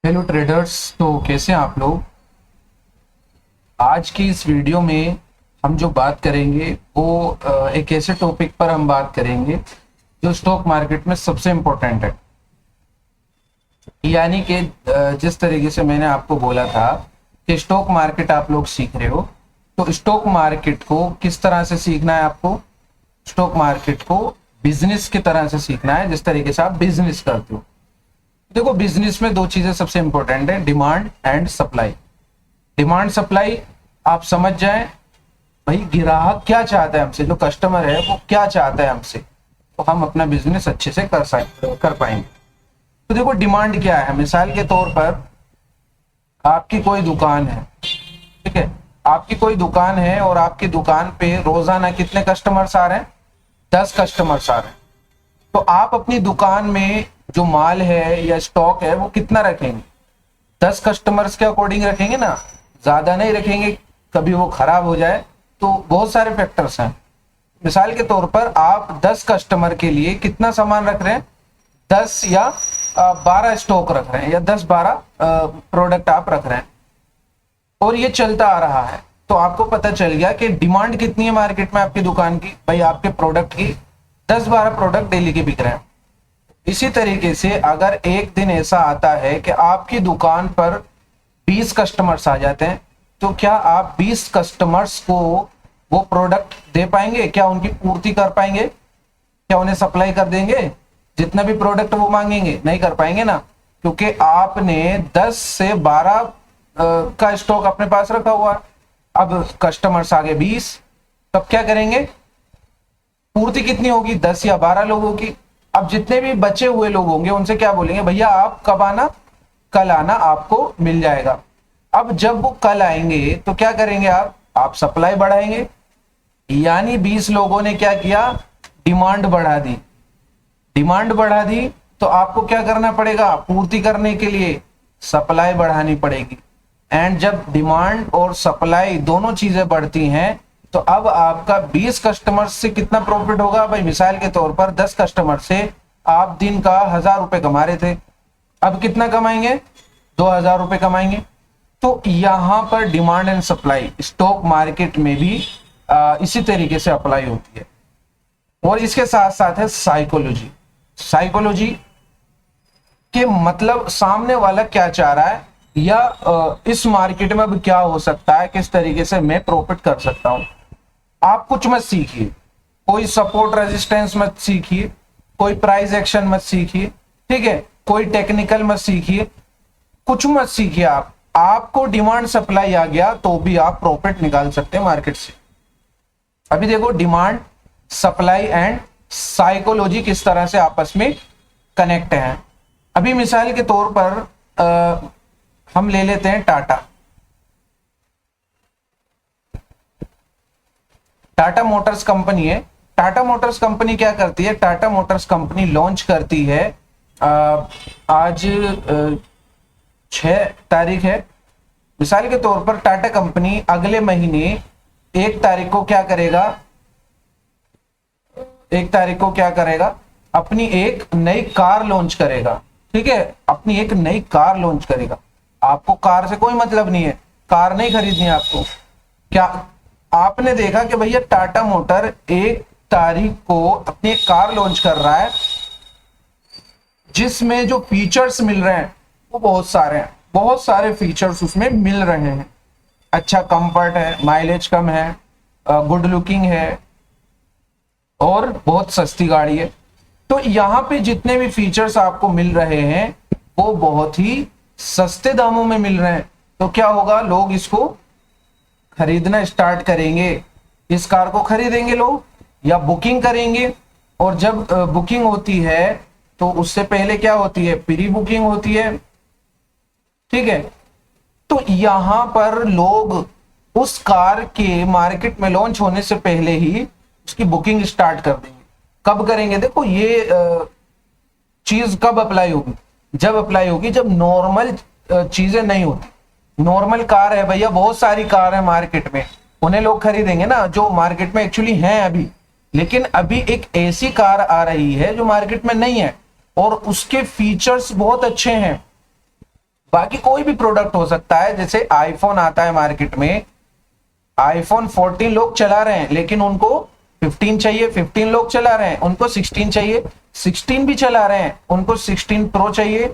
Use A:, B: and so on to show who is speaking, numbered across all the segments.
A: Hello traders. तो कैसे हैं आप लोग। आज की इस वीडियो में हम जो बात करेंगे वो एक ऐसे टॉपिक पर हम बात करेंगे जो स्टॉक मार्केट में सबसे इम्पोर्टेंट है। यानी कि जिस तरीके से मैंने आपको बोला था कि स्टॉक मार्केट आप लोग सीख रहे हो, तो स्टॉक मार्केट को किस तरह से सीखना है आपको। स्टॉक मार्केट को बिजनेस की तरह से सीखना है, जिस तरीके से आप बिजनेस करते हो। देखो, बिजनेस में दो चीजें सबसे इंपॉर्टेंट है, demand and supply. Demand supply आप समझ जाएं, भाई ग्राहक क्या चाहता है हमसे, जो कस्टमर है वो क्या चाहता है हमसे, तो हम अपना बिजनेस अच्छे से कर पाएंगे। तो देखो, डिमांड क्या है। मिसाल के तौर पर आपकी कोई दुकान है, ठीक है, आपकी कोई दुकान है और आपकी दुकान पे रोजाना कितने कस्टमर्स आ रहे हैं? 10 कस्टमर्स आ रहे हैं। तो आप अपनी दुकान में जो माल है या स्टॉक है वो कितना रखेंगे? 10 कस्टमर्स के अकॉर्डिंग रखेंगे ना, ज्यादा नहीं रखेंगे, कभी वो खराब हो जाए। तो बहुत सारे फैक्टर्स हैं। मिसाल के तौर पर आप 10 कस्टमर के लिए कितना सामान रख रहे हैं? 10 या 12 स्टॉक रख रहे हैं, या 10-12 प्रोडक्ट आप रख रहे हैं, और ये चलता आ रहा है। तो आपको पता चल गया कि डिमांड कितनी है मार्केट में आपकी दुकान की। भाई आपके प्रोडक्ट की 10-12 प्रोडक्ट डेली के बिक रहे हैं। इसी तरीके से अगर एक दिन ऐसा आता है कि आपकी दुकान पर 20 कस्टमर्स आ जाते हैं, तो क्या आप 20 कस्टमर्स को वो प्रोडक्ट दे पाएंगे? क्या उनकी पूर्ति कर पाएंगे? क्या उन्हें सप्लाई कर देंगे? जितना भी प्रोडक्ट वो मांगेंगे नहीं कर पाएंगे ना, क्योंकि आपने 10 से 12 का स्टॉक अपने पास रखा हुआ है। अब कस्टमर्स आगे 20, तब क्या करेंगे? पूर्ति कितनी होगी? 10 या 12 लोगों की। अब जितने भी बचे हुए लोग होंगे उनसे क्या बोलेंगे? भैया आप कब आना? कल आना, आपको मिल जाएगा। अब जब वो कल आएंगे तो क्या करेंगे? आप सप्लाई बढ़ाएंगे। यानी 20 लोगों ने क्या किया? डिमांड बढ़ा दी। डिमांड बढ़ा दी तो आपको क्या करना पड़ेगा? पूर्ति करने के लिए सप्लाई बढ़ानी पड़ेगी। एंड जब डिमांड और सप्लाई दोनों चीजें बढ़ती हैं, तो अब आपका 20 कस्टमर से कितना प्रॉफिट होगा? भाई मिसाल के तौर पर 10 कस्टमर से आप दिन का 1000 रुपए कमा रहे थे, अब कितना कमाएंगे? 2000 रुपए कमाएंगे। तो यहां पर demand and supply stock market में भी इसी तरीके से अप्लाई होती है। और इसके साथ साथ है साइकोलॉजी। साइकोलॉजी के मतलब सामने वाला क्या चाह रहा है, या इस मार्केट में अब क्या हो सकता है, किस तरीके से मैं प्रॉफिट कर सकता हूं। आप कुछ मत सीखिए, कोई सपोर्ट रेजिस्टेंस मत सीखिए, कोई प्राइस एक्शन मत सीखिए, ठीक है, कोई टेक्निकल मत सीखिए, कुछ मत सीखिए। आपको डिमांड सप्लाई आ गया तो भी आप प्रॉफिट निकाल सकते हैं मार्केट से। अभी देखो, डिमांड सप्लाई एंड साइकोलॉजी किस तरह से आपस में कनेक्ट हैं। अभी मिसाल के तौर पर हम ले लेते हैं टाटा। टाटा मोटर्स कंपनी है। टाटा मोटर्स कंपनी क्या करती है? टाटा मोटर्स कंपनी लॉन्च करती है, आज 6 तारीख है। मिसाल के तौर पर टाटा कंपनी अगले महीने 1 तारीख को क्या करेगा? 1 तारीख को क्या करेगा? अपनी एक नई कार लॉन्च करेगा, ठीक है, अपनी एक नई कार लॉन्च करेगा। आपको कार से कोई मतलब नहीं है, कार नहीं खरीदनी है आपको। क्या आपने देखा कि भैया टाटा मोटर 1 तारीख को अपनी एक कार लॉन्च कर रहा है, जिसमें जो फीचर्स मिल रहे हैं वो बहुत सारे हैं, बहुत सारे फीचर्स उसमें मिल रहे हैं। अच्छा कंफर्ट है, माइलेज कम है, गुड लुकिंग है, और बहुत सस्ती गाड़ी है। तो यहाँ पे जितने भी फीचर्स आपको मिल रहे हैं वो बहुत ही सस्ते दामों में मिल रहे हैं। तो क्या होगा? लोग इसको खरीदना स्टार्ट करेंगे, इस कार को खरीदेंगे लोग, या बुकिंग करेंगे। और जब बुकिंग होती है तो उससे पहले क्या होती है? प्री बुकिंग होती है, ठीक है। तो यहां पर लोग उस कार के मार्केट में लॉन्च होने से पहले ही उसकी बुकिंग स्टार्ट कर देंगे। कब करेंगे? देखो, ये चीज कब अप्लाई होगी? जब अप्लाई होगी जब नॉर्मल चीजें नहीं होती। नॉर्मल कार है भैया, बहुत सारी कार है मार्केट में, उन्हें लोग खरीदेंगे ना जो मार्केट में एक्चुअली हैं अभी। लेकिन अभी एक ऐसी कार आ रही है जो मार्केट में नहीं है और उसके फीचर्स बहुत अच्छे हैं, बाकी कोई भी प्रोडक्ट हो सकता है। जैसे आईफोन आता है मार्केट में, आईफोन 14 लोग चला रहे हैं लेकिन उनको 15 चाहिए, 15 लोग चला रहे हैं उनको 16 चाहिए, 16 भी चला रहे हैं उनको 16 प्रो चाहिए,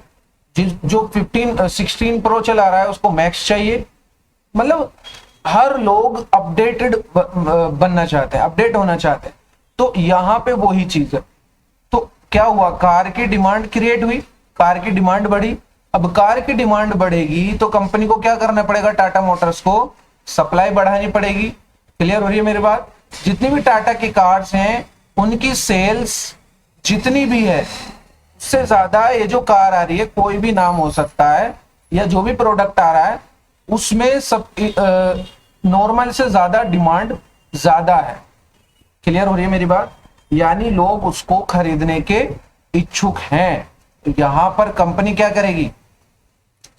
A: जो 16 प्रो चला रहा है उसको मैक्स चाहिए। मतलब हर लोग अपडेटेड बनना चाहते हैं, अपडेट होना चाहते हैं। तो यहां पे वही चीज है। तो क्या हुआ, कार की डिमांड क्रिएट हुई, कार की डिमांड बढ़ी। अब कार की डिमांड बढ़ेगी तो कंपनी को क्या करना पड़ेगा, टाटा मोटर्स को सप्लाई बढ़ानी पड़ेगी। क्लियर हो रही है मेरी बात? जितनी भी टाटा की कार्स हैं उनकी सेल्स जितनी भी है उससे ज्यादा ये जो कार आ रही है, कोई भी नाम हो सकता है या जो भी प्रोडक्ट आ रहा है उसमें सब नॉर्मल से ज्यादा डिमांड ज्यादा है। क्लियर हो रही है मेरी बात? यानी लोग उसको खरीदने के इच्छुक हैं। तो यहां पर कंपनी क्या करेगी,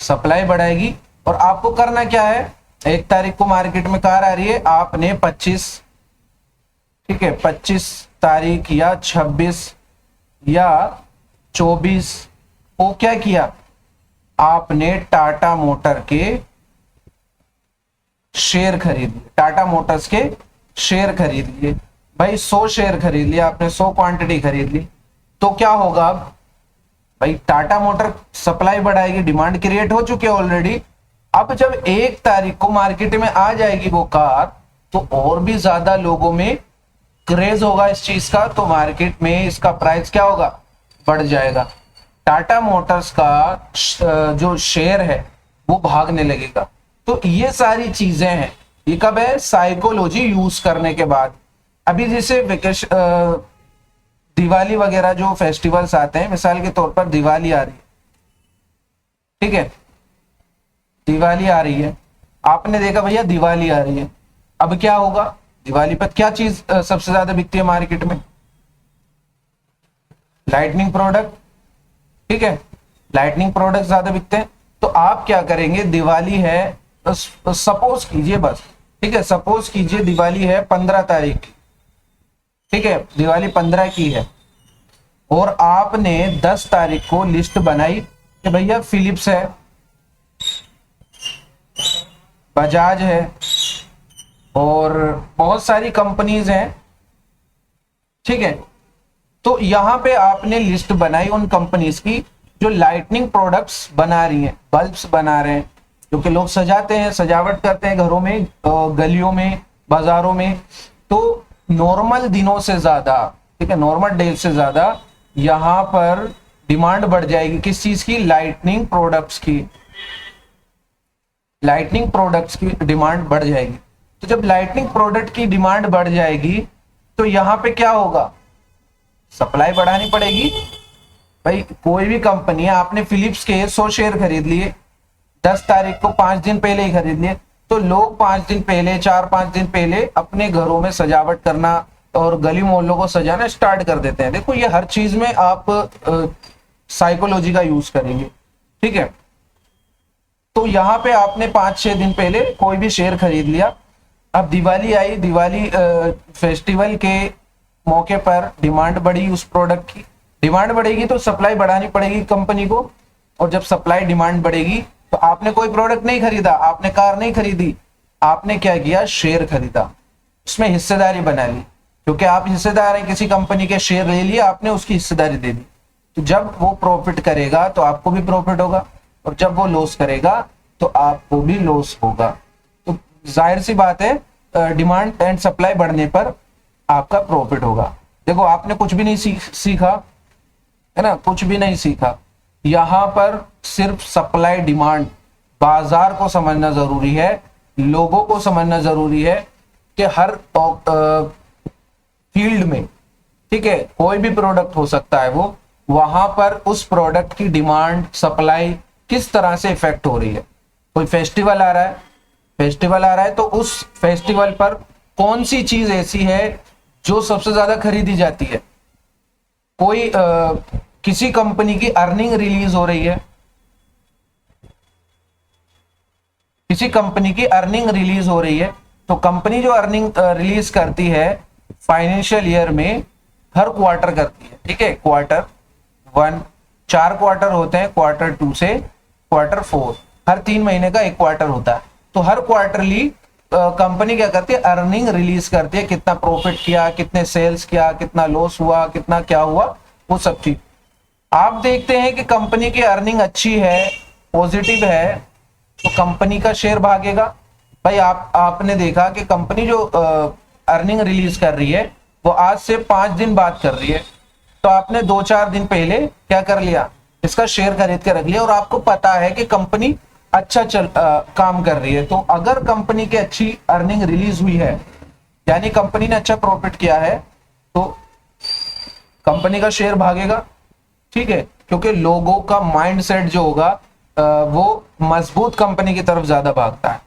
A: सप्लाई बढ़ाएगी। और आपको करना क्या है, 1 तारीख को मार्केट में कार आ रही है, आपने 25, ठीक है, 25 तारीख या 26 या 24 को क्या किया, आपने टाटा मोटर के शेयर खरीद लिए, टाटा मोटर्स के शेयर खरीद लिए। भाई 100 शेयर खरीद लिया आपने, 100 क्वांटिटी खरीद ली। तो क्या होगा अब भाई, टाटा मोटर सप्लाई बढ़ाएगी, डिमांड क्रिएट हो चुकी है ऑलरेडी। अब जब 1 तारीख को मार्केट में आ जाएगी वो कार, तो और भी ज्यादा लोगों में क्रेज होगा इस चीज का, तो मार्केट में इसका प्राइस क्या होगा, बढ़ जाएगा। टाटा मोटर्स का जो शेयर है वो भागने लगेगा। तो ये सारी चीजें हैं, ये कब है, साइकोलॉजी यूज करने के बाद। अभी जैसे वेकेशन, दिवाली वगैरह जो फेस्टिवल्स आते हैं, मिसाल के तौर पर दिवाली आ रही है, ठीक है, दिवाली आ रही है, आपने देखा भैया दिवाली आ रही है। अब क्या होगा, दिवाली पर क्या चीज सबसे ज्यादा बिकती है मार्केट में, लाइटनिंग प्रोडक्ट, ठीक है, लाइटनिंग प्रोडक्ट ज्यादा बिकते हैं। तो आप क्या करेंगे, दिवाली है, सपोज कीजिए बस, ठीक है, सपोज कीजिए दिवाली है 15 तारीख की, ठीक है, दिवाली 15 की है, और आपने 10 तारीख को लिस्ट बनाई कि भैया फिलिप्स है, बजाज है और बहुत सारी कंपनीज हैं, ठीक है। तो यहां पे आपने लिस्ट बनाई उन कंपनीज की जो लाइटनिंग प्रोडक्ट्स बना रही हैं, बल्ब्स बना रहे हैं, जो कि लोग सजाते हैं, सजावट करते हैं घरों में, गलियों में, बाजारों में। तो नॉर्मल दिनों से ज्यादा, ठीक है, नॉर्मल डेज से ज्यादा यहां पर डिमांड बढ़ जाएगी। किस चीज की, लाइटनिंग प्रोडक्ट्स की, लाइटनिंग प्रोडक्ट्स की डिमांड बढ़ जाएगी। तो जब लाइटनिंग प्रोडक्ट की डिमांड बढ़ जाएगी तो यहां पे क्या होगा, सप्लाई बढ़ानी पड़ेगी। भाई कोई भी कंपनी है, आपने फिलिप्स के 100 शेयर खरीद लिए 10 तारीख को, 5 दिन पहले ही खरीद लिए, तो लोग 5 दिन पहले, 4-5 दिन पहले अपने घरों में सजावट करना और गली मोहल्लों को सजाना स्टार्ट कर देते हैं। देखो ये हर चीज में आप साइकोलॉजी का यूज करेंगे, ठीक है। तो यहाँ पे आपने 5-6 दिन पहले कोई भी शेयर खरीद लिया। अब दिवाली आई, दिवाली फेस्टिवल के मौके पर डिमांड बढ़ी, उस प्रोडक्ट की डिमांड बढ़ेगी तो सप्लाई बढ़ानी पड़ेगी कंपनी को। और जब सप्लाई डिमांड बढ़ेगी तो आपने कोई प्रोडक्ट नहीं खरीदा, आपने कार नहीं खरीदी, आपने क्या किया, शेयर खरीदा, उसमें हिस्सेदारी बना ली। क्योंकि आप हिस्सेदार हैं, किसी कंपनी के शेयर ले लिए आपने, उसकी हिस्सेदारी दे दी। तो जब वो प्रॉफिट करेगा तो आपको भी प्रॉफिट होगा, और जब वो लॉस करेगा तो आपको भी लॉस होगा। तो जाहिर सी बात है, डिमांड एंड सप्लाई बढ़ने पर आपका प्रॉफिट होगा। देखो आपने कुछ भी नहीं सीखा है ना, कुछ भी नहीं सीखा। यहां पर सिर्फ सप्लाई डिमांड, बाजार को समझना जरूरी है, लोगों को समझना जरूरी है कि हर फील्ड में, ठीक है, कोई भी प्रोडक्ट हो सकता है वो, वहां पर उस प्रोडक्ट की डिमांड सप्लाई किस तरह से इफेक्ट हो रही है। कोई फेस्टिवल आ रहा है, फेस्टिवल आ रहा है तो उस फेस्टिवल पर कौन सी चीज ऐसी है जो सबसे ज्यादा खरीदी जाती है। कोई किसी कंपनी की अर्निंग रिलीज हो रही है, किसी कंपनी की अर्निंग रिलीज हो रही है, तो कंपनी जो अर्निंग रिलीज करती है फाइनेंशियल ईयर में हर क्वार्टर करती है, ठीक है, क्वार्टर 1, 4 क्वार्टर होते हैं, क्वार्टर 2 से क्वार्टर 4, हर 3 महीने का एक क्वार्टर होता है। तो हर क्वार्टरली कंपनी क्या करती है, अर्निंग रिलीज करती है, कितना प्रॉफिट किया, कितने सेल्स किया, कितना लॉस हुआ, कितना क्या हुआ, वो सब चीज। आप देखते हैं कि कंपनी की अर्निंग अच्छी है, पॉजिटिव है, तो कंपनी का शेयर भागेगा। भाई आपने देखा कि कंपनी जो अर्निंग रिलीज कर रही है वो आज से 5 दिन बाद कर रही है, तो आपने 2-4 दिन पहले क्या कर लिया, इसका शेयर खरीद के रख लिया, और आपको पता है कि कंपनी अच्छा काम कर रही है। तो अगर कंपनी की अच्छी अर्निंग रिलीज हुई है, यानी कंपनी ने अच्छा प्रॉफिट किया है, तो कंपनी का शेयर भागेगा, ठीक है, क्योंकि लोगों का माइंडसेट जो होगा वो मजबूत कंपनी की तरफ ज्यादा भागता है।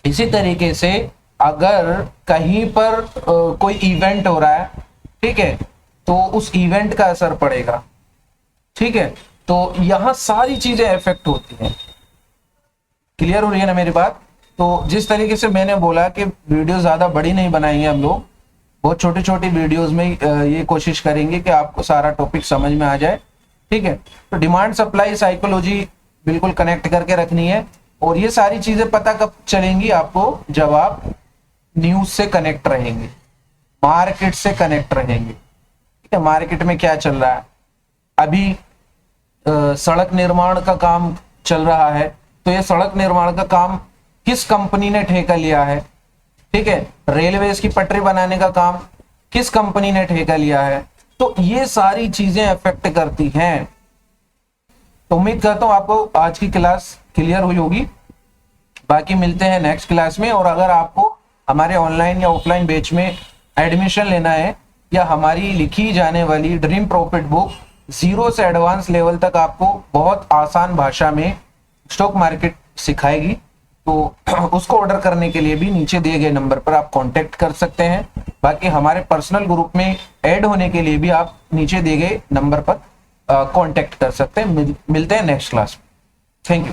A: इसी तरीके से अगर कहीं पर कोई इवेंट हो रहा है, ठीक है, तो उस इवेंट का असर पड़ेगा, ठीक है, तो यहां सारी चीजें इफेक्ट होती हैं। क्लियर हो रही है ना मेरी बात? तो जिस तरीके से मैंने बोला कि वीडियो ज्यादा बड़ी नहीं बनाएंगे हम लोग, बहुत छोटी छोटी वीडियोस में ये कोशिश करेंगे कि आपको सारा टॉपिक समझ में आ जाए, ठीक है। तो डिमांड सप्लाई साइकोलॉजी बिल्कुल कनेक्ट करके रखनी है, और ये सारी चीजें पता कब चलेंगी आपको, जब आप न्यूज से कनेक्ट रहेंगे, मार्केट से कनेक्ट रहेंगे, ठीक है। मार्केट में क्या चल रहा है अभी, सड़क निर्माण का काम चल रहा है, तो ये सड़क निर्माण का काम किस कंपनी ने ठेका लिया है, ठीक है। रेलवेज की पटरी बनाने का काम किस कंपनी ने ठेका लिया है, तो ये सारी चीजें अफेक्ट करती हैं। तो उम्मीद करता हूं आपको आज की क्लास क्लियर हुई होगी। बाकी मिलते हैं नेक्स्ट क्लास में। और अगर आपको हमारे ऑनलाइन या ऑफलाइन बैच में एडमिशन लेना है, या हमारी लिखी जाने वाली ड्रीम प्रॉफिट बुक 0 से एडवांस लेवल तक आपको बहुत आसान भाषा में स्टॉक मार्केट सिखाएगी, तो उसको ऑर्डर करने के लिए भी नीचे दिए गए नंबर पर आप कांटेक्ट कर सकते हैं। बाकी हमारे पर्सनल ग्रुप में ऐड होने के लिए भी आप नीचे दिए गए नंबर पर कांटेक्ट कर सकते हैं। मिलते हैं नेक्स्ट क्लास में। Thank you.